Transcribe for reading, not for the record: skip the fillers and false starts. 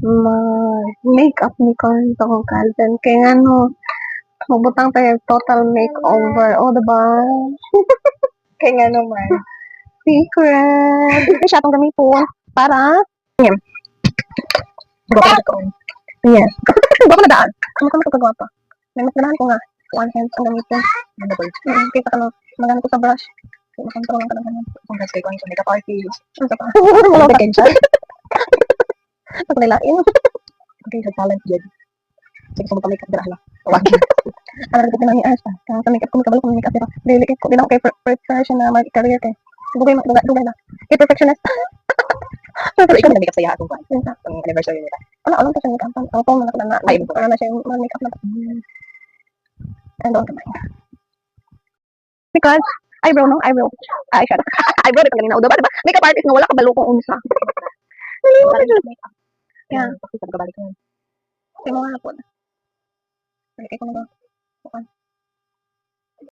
mag-makeup ni Karon sa kong cousin. Kaya nga no, magbutang tayo total makeover. O, diba? Kaya nga naman. Secret! Ito siya itong gamiton para yan. Gwapo ko. Yes. Gwapo na daan. Ano ka magkagwapo? May mas ganahan ko nga. One hand ang gamitin. Kita ka lang. Magana ko sa brush. Makontrol lang ka lang ganyan. Kung guys kayo ko sa makeup artist. Ano ka pa? Wala ka siya. Pag nilain. Okay, sa talent dyan. Sige, sa mga makeup dira lang. Wagi. Alam ko pinang i-asa. Kaya sa makeup ko, makabalo ko ng makeup dito. Really, ko din ako kay preparation na mag-career kay. Dugay na. Kay perfectionist. Pero ikaw na makeup sa iya atong kwan. Ang anniversary nila. Wala pa siya makeup. Ang phone na na. Ay, wala na siya yung makeup na. And all kamay. Because, eyebrow. Eyeshadow. Eyebrow ito kanina. O diba? Makeup artist nga wala kabalo kung unsa. Nalimutan na siya. Yan. Pakita ka balik yan. Sa mga hapon. Balik ko na ba?